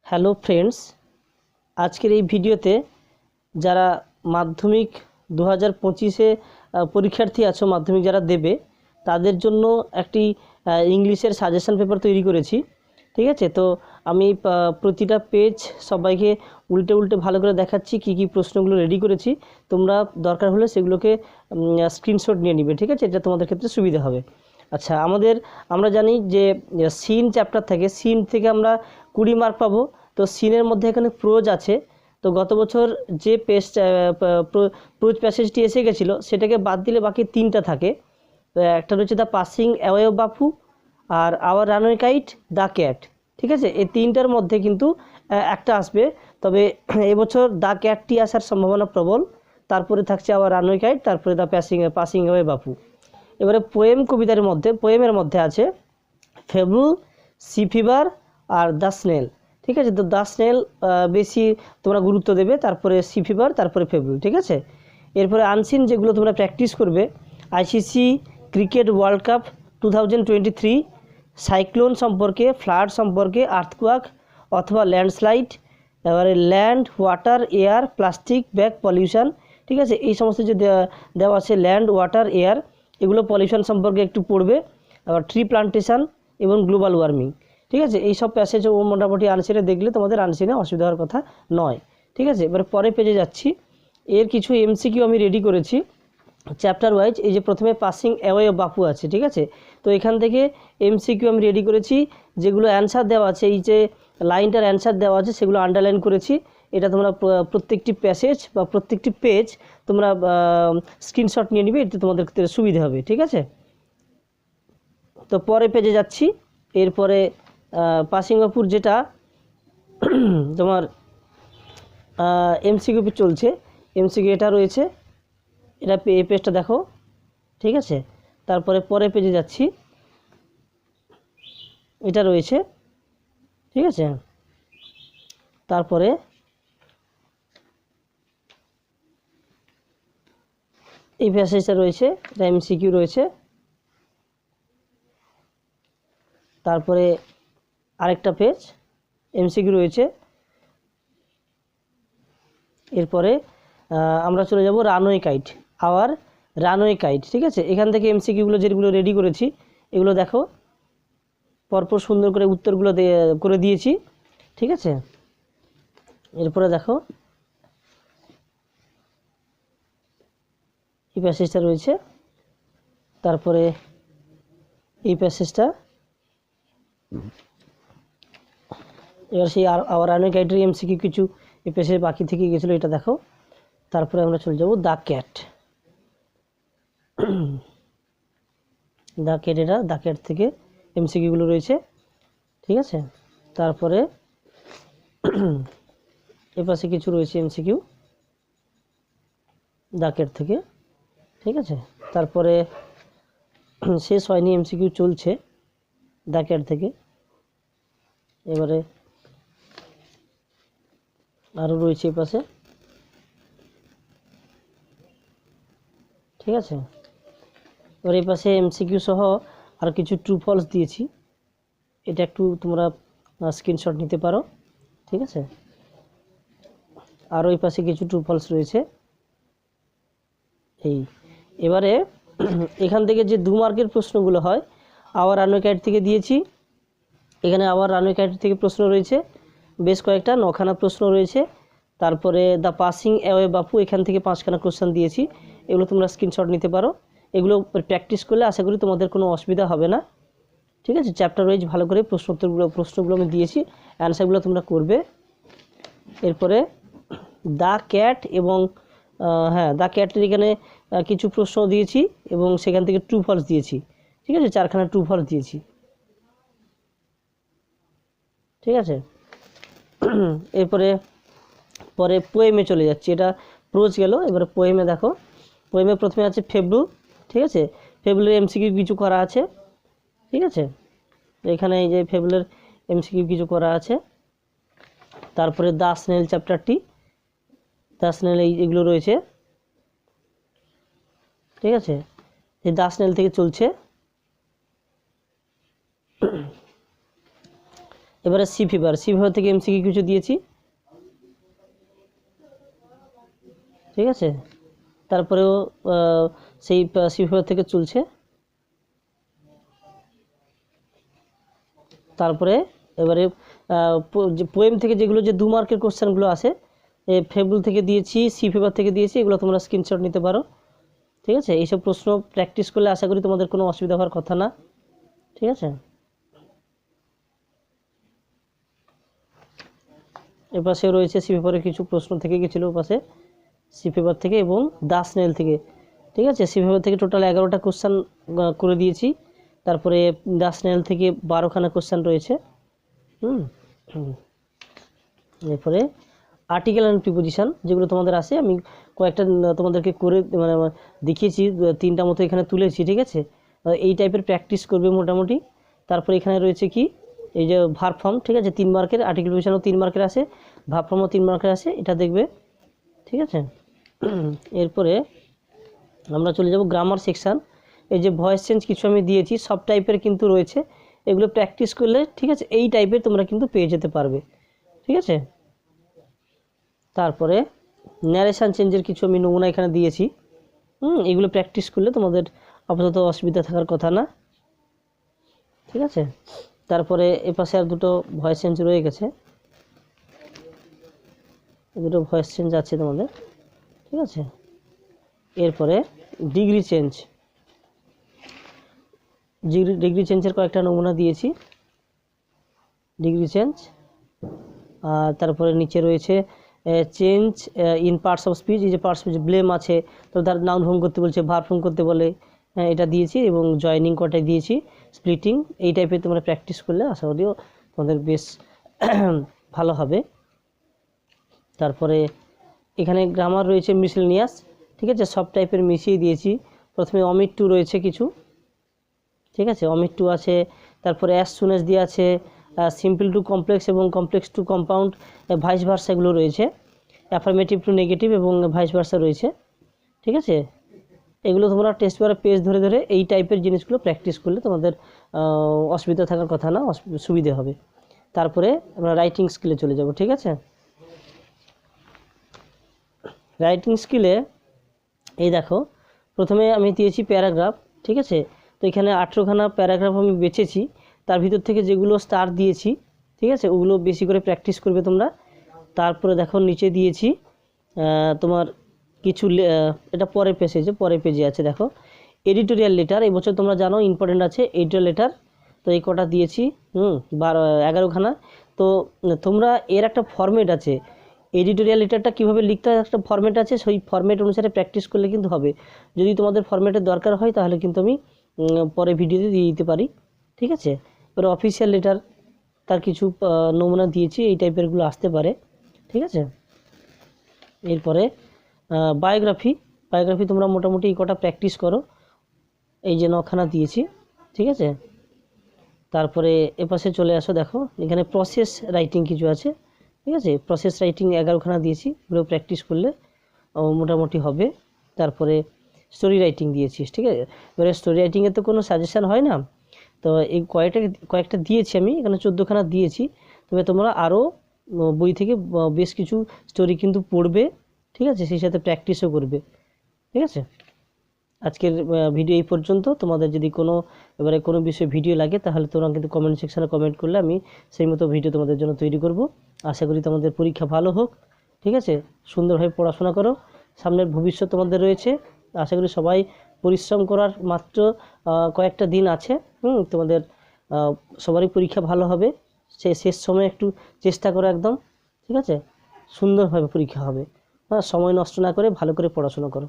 Hello friends, আজকের এই ভিডিওতে যারা মাধ্যমিক 2025-এ পরীক্ষার্থী আছো, মাধ্যমিক যারা দেবে তাদের জন্য একটি ইংলিশের সাজেশন পেপার তৈরি করেছি। ঠিক আছে, তো আমি প্রতিটা পেজ সবাইকে উল্টে উল্টে ভালো করে দেখাচ্ছি কী কী প্রশ্নগুলো রেডি করেছি। তোমরা দরকার হলে সেগুলোকে স্ক্রিনশট নিয়ে নিবে। ঠিক আছে, এটা তোমাদের ক্ষেত্রে সুবিধা হবে। আচ্ছা, আমরা জানি যে সিন চ্যাপ্টার থেকে সিন থেকে আমরা 20 মার্ক পাবো। তো সিনের মধ্যে এখানে প্রোজ আছে। তো গত বছর যে প্রোজ প্যাসেজটি এসে গেছিলো সেটাকে বাদ দিলে বাকি 3টা থাকে। তো একটা রয়েছে the passing away of Bapu, আর our runaway kite, the cat. ঠিক আছে, এই 3টার মধ্যে কিন্তু একটা আসবে। তবে এবছর দ্য ক্যাটটি আসার সম্ভাবনা প্রবল। তারপরে থাকছে আওয়ার রানওয়ে কাইট, তারপরে দ্য পাসিং অ্যাওয়ে বাপু। এবারে পোয়েমের মধ্যে আছে ফেবল, সি ফিভার আর দ্য স্নেল। ঠিক আছে, তো দ্য স্নেল বেশি তোমরা গুরুত্ব দেবে, তারপরে সি ফিভার, তারপরে ফেবল। ঠিক আছে, এরপরে আনসিন যেগুলো তোমরা প্র্যাকটিস করবে, ICC cricket world cup 2023, cyclone সম্পর্কে, ফ্লাড সম্পর্কে, আর্থকোয়াক অথবা ল্যান্ডস্লাইড, এবারে land, water, air, plastic bag pollution. ঠিক আছে, এই সমস্ত যে দেওয়া আছে ল্যান্ড, ওয়াটার, এয়ার, এগুলো পলিউশন সম্পর্কে একটু পড়বে। আবার ট্রি প্লান্টেশন এবং গ্লোবাল ওয়ার্মিং। ঠিক আছে, এই সব প্যাসেজ মোটামুটি আনসিনে দেখলে তোমাদের আনসিনে অসুবিধা হওয়ার কথা নয়। ঠিক আছে, এবার পরে পেজে যাচ্ছি। এর কিছু এমসিকিউ আমি রেডি করেছি চ্যাপ্টার ওয়াইজ। এই যে প্রথমে পাসিং অ্যাওয়ে অফ বাপু আছে। ঠিক আছে, তো এখান থেকে এমসিকিউ আমি রেডি করেছি, যেগুলো অ্যান্সার দেওয়া আছে, এই যে লাইনটার অ্যান্সার দেওয়া আছে সেগুলো আন্ডারলাইন করেছি। এটা তোমরা প্রত্যেকটি প্যাসেজ বা প্রত্যেকটি পেজ তোমরা স্ক্রিনশট নিয়ে নিবে, এতে তোমাদের সুবিধা হবে। ঠিক আছে, তো পরে পেজে যাচ্ছি। এরপরে পাসিং বাপুর যেটা তোমার এমসিকিউ চলছে, এমসিকিউ এটা রয়েছে, এটা এই পেজটা দেখো। ঠিক আছে, তারপরে পরের পেজে যাচ্ছি, এটা রয়েছে। ঠিক আছে, তারপরে এই প্যাসেজটা রয়েছে, এটা এমসিকিউ রয়েছে। তারপরে আরেকটা পেজ এমসিকিউ রয়েছে। এরপরে আমরা চলে যাব runaway kite, our runaway kite. ঠিক আছে, এখান থেকে এমসিকিউগুলো যেগুলো রেডি করেছি এগুলো দেখো, পরপর সুন্দর করে উত্তরগুলো করে দিয়েছি। ঠিক আছে, এরপরে দেখো এই প্যাসেজটা রয়েছে, তারপরে এই প্যাসেজটা, এবার সেই আওয়ার রানওয়ে কাইটের এমসিকিউ কিছু এই প্যাসেজ বাকি থেকে গেছিলো, এটা দেখো। তারপরে আমরা চলে যাব দ্য ক্যাট। দ্য ক্যাট, এটা দ্য ক্যাট থেকে এমসিকিউগুলো রয়েছে। ঠিক আছে, তারপরে এ পাশে কিছু রয়েছে এমসিকিউ দ্য ক্যাট থেকে। ঠিক আছে, তারপরে শেষ হয়নি, এমসিকিউ চলছে দ্য ক্যাট থেকে। এবারে আরও রয়েছে এ পাশে। ঠিক আছে, এবার এই পাশে এমসিকিউ সহ আর কিছু ট্রু ফলস দিয়েছি, এটা একটু তোমরা স্ক্রিনশট নিতে পারো। ঠিক আছে, আর ওই পাশে কিছু ট্রু ফলস রয়েছে। এবারে এখান থেকে যে 2 মার্কের প্রশ্নগুলো হয়, আওয়ার রানওয়ে কাইট থেকে দিয়েছি। এখানে আওয়ার রানওয়ে কাইট থেকে প্রশ্ন রয়েছে বেশ কয়েকটা, 9খানা প্রশ্ন রয়েছে। তারপরে দ্য পাসিং অ্যাওয়ে বাপু, এখান থেকে 5খানা কোশ্চেন দিয়েছি। এগুলো তোমরা স্ক্রিনশট নিতে পারো। এগুলো প্র্যাকটিস করলে আশা করি তোমাদের কোনো অসুবিধা হবে না। ঠিক আছে, চ্যাপ্টার ওয়াইজ ভালো করে প্রশ্নগুলো আমি দিয়েছি, অ্যান্সারগুলো তোমরা করবে। এরপরে দ্য ক্যাট এবং দ্য ক্যাটের এখানে কিছু প্রশ্ন দিয়েছি এবং সেখান থেকে ট্রু ফলস দিয়েছি। ঠিক আছে, 4খানা ট্রু ফলস দিয়েছি। ঠিক আছে, এরপরে পোয়েমে চলে যাচ্ছি, এটা প্রোজ গেল। এবারে পোয়েমে দেখো, পোয়েমে প্রথমে আছে ফেবল। ঠিক আছে, ফেবলের এমসিকিউ কিছু করা আছে। ঠিক আছে, এখানে এই যে ফেবলের এমসিকিউ কিছু করা আছে। তারপরে দ্য স্নেল চ্যাপ্টারটি, দ্য স্নেল এইগুলো রয়েছে। ঠিক আছে, এই দ্য স্নেল থেকে চলছে। এবারে সি পেপার থেকে এমসিকিউ কিছু দিয়েছি, ঠিক আছে। তারপরেও সেই সি পেপার থেকে চলছে। তারপরে এবারে পোয়েম থেকে যেগুলো যে 2 মার্কের কোশ্চেনগুলো আসে, ফেবুল থেকে দিয়েছি, সি পেপার থেকে দিয়েছি, এগুলো তোমরা স্ক্রিনশট নিতে পারো, ঠিক আছে। এইসব প্রশ্ন প্র্যাকটিস করলে আশা করি তোমাদের কোনো অসুবিধা হওয়ার কথা না, ঠিক আছে। এপাশেও রয়েছে সি পেপারের কিছু প্রশ্ন থেকে গেছিলো ওপাশে সি পেপার থেকে এবং দাস নেল থেকে, ঠিক আছে। সি পেপার থেকে টোটাল 11টা কোশ্চেন করে দিয়েছি। তারপরে দাস নেল থেকে 12খানা কোশ্চেন রয়েছে। এরপরে আর্টিকেল অ্যান্ড প্রিপোজিশন যেগুলো তোমাদের আসে, আমি কয়েকটা তোমাদেরকে করে মানে দেখিয়েছি, 3টা মতো এখানে তুলেছি, ঠিক আছে। এই টাইপের প্র্যাকটিস করবে মোটামুটি। তারপরে এখানে রয়েছে কি এই যে ভার্ব ফর্ম, ঠিক আছে, 3 মার্কের, আর্টিকেল প্রিপোজিশনও 3 মার্কের আসে, ভার্ব ফর্মও 3 মার্কের আসে, এটা দেখবে, ঠিক আছে। এরপরে আমরা চলে যাব গ্রামার সেকশান। এই যে ভয়েস চেঞ্জ কিছু আমি দিয়েছি, সব টাইপের কিন্তু রয়েছে, এগুলো প্র্যাকটিস করলে, ঠিক আছে, এই টাইপের তোমরা কিন্তু পেয়ে যেতে পারবে, ঠিক আছে। তারপরে ন্যারেশান চেঞ্জের কিছু আমি নমুনা এখানে দিয়েছি, এগুলো প্র্যাকটিস করলে তোমাদের আপাতত অসুবিধা থাকার কথা না, ঠিক আছে। তারপরে এপাশে আর দুটো ভয়েস চেঞ্জ রয়ে গেছে, দুটো ভয়েস চেঞ্জ আছে তোমাদের, ঠিক আছে। এরপরে ডিগ্রি চেঞ্জের কয়েকটা নমুনা দিয়েছি, ডিগ্রি চেঞ্জ। আর তারপরে নিচে রয়েছে change in parts of speech, এই যে পার্টস অফ ব্লেম আছে, তো তার নাউন ফর্ম করতে বলছে, ভার্ব ফর্ম করতে বলে, এটা দিয়েছি, এবং জয়নিং কটাই দিয়েছি, স্প্লিটিং, এই টাইপের তোমরা প্র্যাকটিস করলে আশা করিও তোমাদের বেশ ভালো হবে। তারপরে এখানে গ্রামার রয়েছে মিসেলেনিয়াস, ঠিক আছে, সব টাইপের মিশিয়ে দিয়েছি। প্রথমে অমিট টু রয়েছে কিছু, ঠিক আছে, অমিট টু আছে। তারপরে অ্যাজ সুন অ্যাজ দিয়ে আছে, সিম্পল টু কমপ্লেক্স এবং complex two compound, vice versa এগুলো রয়েছে, অ্যাফার্মেটিভ টু নেগেটিভ এবং ভাইস ভার্সা রয়েছে, ঠিক আছে। এগুলো তোমরা টেস্ট পেপারে পেজ ধরে ধরে এই টাইপের জিনিসগুলো প্র্যাকটিস করলে তোমাদের অসুবিধা থাকার কথা না, সুবিধে হবে। তারপরে আমরা রাইটিং স্কিলে চলে যাব, ঠিক আছে। রাইটিং স্কিলে এই দেখো, প্রথমে আমি দিয়েছি প্যারাগ্রাফ, ঠিক আছে। তো এখানে 18খানা প্যারাগ্রাফ আমি বেছেছি, তার ভিতর থেকে যেগুলো স্টার দিয়েছি, ঠিক আছে, ওগুলো বেশি করে প্র্যাকটিস করবে তোমরা। তারপরে দেখো নিচে দিয়েছি তোমার কিছু, এটা পরের পেজে আছে, দেখো এডিটোরিয়াল লেটার, এই বছর তোমরা জানো ইম্পর্টেন্ট আছে এডিটোরিয়াল লেটার, তো এই কটা দিয়েছি 11খানা। তো তোমরা এর একটা ফরম্যাট আছে, এডিটোরিয়াল লেটারটা কীভাবে লিখতে হয় একটা ফরম্যাট আছে, সেই ফরম্যাট অনুসারে প্র্যাকটিস করলে কিন্তু হবে। যদি তোমাদের ফরম্যাটের দরকার হয় তাহলে কিন্তু আমি পরে ভিডিওতে দিয়ে দিতে পারি, ঠিক আছে। এবার অফিসিয়াল লেটার, তার কিছু নমুনা দিয়েছি, এই টাইপেরগুলো আসতে পারে, ঠিক আছে। এরপরে বায়োগ্রাফি তোমরা মোটামুটি এই কটা প্র্যাকটিস করো, এই যে 9খানা দিয়েছি, ঠিক আছে। তারপরে এপাশে চলে আসো, দেখো এখানে প্রসেস রাইটিং কিছু আছে, ঠিক আছে, প্রসেস রাইটিং 11খানা দিয়েছি, এগুলো প্র্যাকটিস করলে মোটামুটি হবে। তারপরে স্টোরি রাইটিং দিয়েছি, ঠিক আছে। এবারে স্টোরি রাইটিংয়ে তো কোনো সাজেশান হয় না, তো এই কয়েকটা দিয়েছি আমি, এখানে 14খানা দিয়েছি। তবে তোমরা আরও বই থেকে বেশ কিছু স্টোরি কিন্তু পড়বে, ঠিক আছে, সেই সাথে প্র্যাকটিসও করবে, ঠিক আছে। আজকের ভিডিও এই পর্যন্ত। তোমাদের যদি এবারে কোনো বিষয়ে ভিডিও লাগে তাহলে তোমরা কিন্তু কমেন্ট সেকশানে কমেন্ট করলে আমি সেই মতো ভিডিও তোমাদের জন্য তৈরি করব। আশা করি তোমাদের পরীক্ষা ভালো হোক, ঠিক আছে, সুন্দরভাবে পড়াশোনা করো, সামনের ভবিষ্যৎ তোমাদের রয়েছে। আশা করি সবাই পরিশ্রম করার মাত্র কয়েকটা দিন আছে, তোমাদের সবারই পরীক্ষা ভালো হবে। শেষ সময় একটু চেষ্টা করো একদম, ঠিক আছে, সুন্দরভাবে পরীক্ষা হবে, সময় নষ্ট না করে ভালো করে পড়াশোনা করো।